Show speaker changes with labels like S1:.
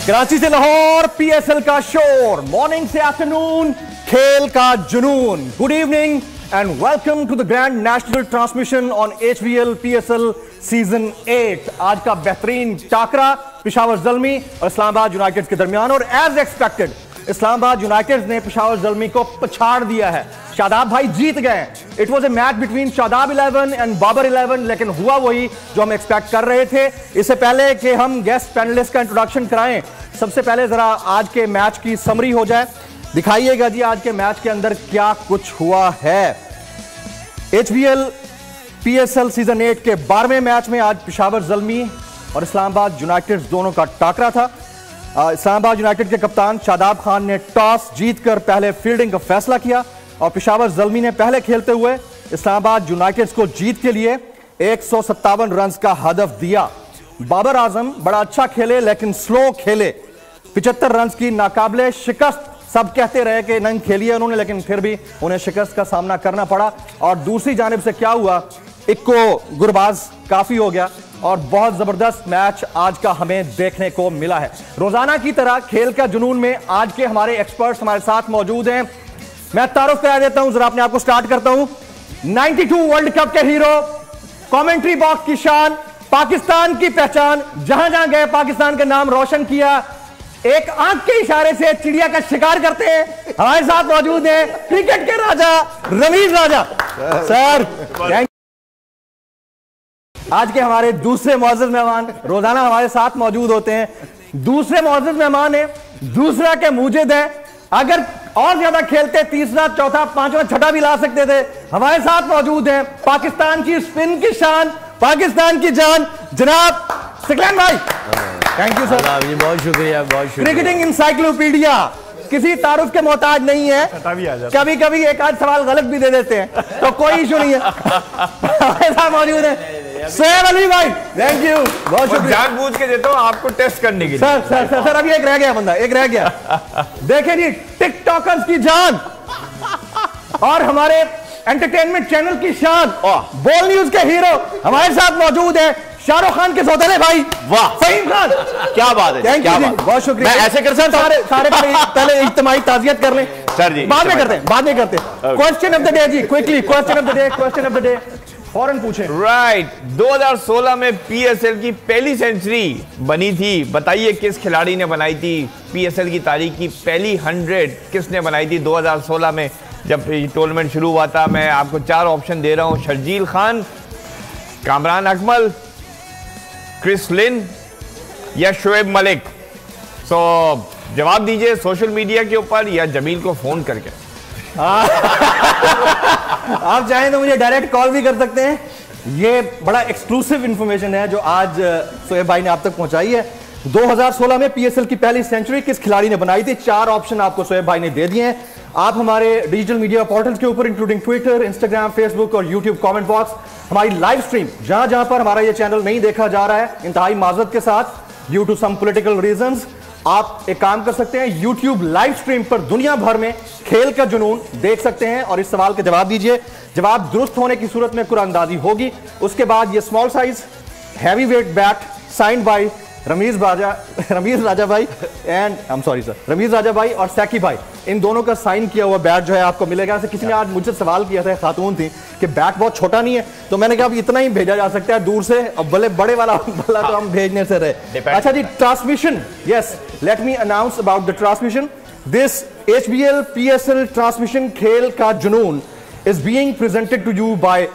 S1: कराची से लाहौर पीएसएल का शोर, मॉर्निंग से आफ्टरनून खेल का जुनून। Good evening and welcome to the grand national transmission on HBL PSL season 8। आज का बेहतरीन टाकरा पेशावर ज़ल्मी और इस्लामाबाद यूनाइटेड के दरमियान, और एज एक्सपेक्टेड इस्लामाबाद यूनाइटेड ने पेशावर ज़ल्मी को पछाड़ दिया है। शादाब भाई जीत गए। It was a match between Shadab 11 and Babar 11, लेकिन हुआ वही जो हम एक्सपेक्ट कर रहे थे। इससे पहले कि हम गेस्ट पैनलिस्ट का इंट्रोडक्शन कराएं, सबसे पहले जरा आज के मैच की समरी हो जाए। दिखाइएगा जी आज के मैच के अंदर क्या कुछ हुआ है। एचवीएल पीएसएल सीजन 8 के 12वें मैच में आज पेशावर ज़ल्मी और इस्लामाबाद यूनाइटेड दोनों का टाकरा था। इस्लामाबाद यूनाइटेड के कप्तान शादाब खान ने टॉस जीतकर पहले फील्डिंग का फैसला किया और पेशावर ज़ल्मी ने पहले खेलते हुए इस्लामाबाद यूनाइटेड को जीत के लिए 157 रन का हदफ दिया। बाबर आजम बड़ा अच्छा खेले लेकिन स्लो खेले। 75 रन की नाकाबिले शिकस्त, सब कहते रहे कि नहीं खेली है उन्होंने, लेकिन फिर भी उन्हें शिकस्त का सामना करना पड़ा। और दूसरी जानिब से क्या हुआ, इक्को गुरबाज काफी हो गया और बहुत जबरदस्त मैच आज का हमें देखने को मिला है। रोजाना की तरह खेल का जुनून में आज के हमारे एक्सपर्ट्स हमारे साथ मौजूद हैं। मैं तारुफ करा देता हूं, जरा अपने आप को स्टार्ट करता हूं। 92 वर्ल्ड कप के हीरो, कमेंट्री बॉक्स की शान, पाकिस्तान की पहचान, जहां जहां गए पाकिस्तान का नाम रोशन किया, एक आंख के इशारे से चिड़िया का शिकार करते हैं, हमारे साथ मौजूद हैं क्रिकेट के राजा रमीज राजा सर। आज के हमारे दूसरे मुअज़्ज़ज़ मेहमान रोजाना हमारे साथ मौजूद होते हैं। दूसरे मुअज़्ज़ज़ मेहमान है, दूसरा के मूजिद है, अगर और ज्यादा खेलते तीसरा चौथा पांचवा छठा भी ला सकते थे। हमारे साथ मौजूद हैं पाकिस्तान की स्पिन की शान, पाकिस्तान की जान, जनाब सिकलैन भाई। थैंक यू सर जी, बहुत शुक्रिया, बहुत शुक्रिया। क्रिकेटिंग इंसाइक्लोपीडिया, किसी तारुफ के मोहताज नहीं है, कभी कभी एक आध सवाल गलत भी दे देते हैं तो कोई इशू नहीं है। हमारे साथ मौजूद है सोहेब अली भाई, थैंक यू, बहुत शुक्रिया।
S2: जानबूझ के देता हूं आपको टेस्ट करने के लिए।
S1: सर सर सर सर अभी एक रह गया बंदा, एक रह गया। देखें जी, टिकटॉकर्स की जान और हमारे एंटरटेनमेंट चैनल की शान, बोल न्यूज के हीरो हमारे साथ मौजूद है शाहरुख खान के सौतेले भाई, वाह फहीम खान,
S2: क्या बात है,
S1: थैंक यू, बहुत शुक्रिया।
S2: मैं ऐसे कर सकता हूं?
S1: सारे पहले इज्तिमाई ताज़ियत कर लें
S2: सर जी,
S1: बाद में करते हैं, बाद में करते हैं। क्वेश्चन ऑफ द डे जी, quickly question of the day, question of the day फौरन पूछें।
S2: राइट, 2016 में पीएसएल की पहली सेंचुरी बनी थी, बताइए किस खिलाड़ी ने बनाई थी? पीएसएल की तारीख की पहली 100 किसने बनाई थी 2016 में जब टूर्नामेंट शुरू हुआ था? मैं आपको 4 ऑप्शन दे रहा हूं, शर्जील खान, कामरान अकमल, क्रिस लिन या शोएब मलिक। सो जवाब दीजिए सोशल मीडिया के ऊपर या जमील को फोन करके।
S1: आप चाहें तो मुझे डायरेक्ट कॉल भी कर सकते हैं। ये बड़ा एक्सक्लूसिव इंफॉर्मेशन है जो आज सोहेब भाई ने आप तक पहुंचाई है। 2016 में पीएसएल की पहली सेंचुरी किस खिलाड़ी ने बनाई थी? 4 ऑप्शन आपको सोहेब भाई ने दे दिए हैं। आप हमारे डिजिटल मीडिया पोर्टल्स के ऊपर इंक्लूडिंग ट्विटर, इंस्टाग्राम, फेसबुक और यूट्यूब कमेंट बॉक्स, हमारी लाइव स्ट्रीम जहां जहां पर हमारा ये चैनल नहीं देखा जा रहा है इंतहाई माजरत के साथ due to some political reasons, आप एक काम कर सकते हैं, यूट्यूब लाइव स्ट्रीम पर दुनिया भर में खेल का जुनून देख सकते हैं और इस सवाल के जवाब दीजिए। जवाब दुरुस्त होने की सूरत में कुरानंदाजी होगी। उसके बाद ये small size heavy weight bat signed by Ramiz Raja भाई एंड रमीज राजा भाई और सैकी भाई, इन दोनों का साइन किया हुआ बैट जो है आपको मिलेगा। किसी ने आज मुझसे सवाल किया था, खातून थी, कि बैट बहुत छोटा नहीं है, तो मैंने कहा अब इतना ही भेजा जा सकता है दूर से, अब भले बड़े वाला तो हम भेजने से रहे। अच्छा जी, transmission, yes, let me announce about the transmission. This HBL PSL transmission खेल का जुनून is being presented to you by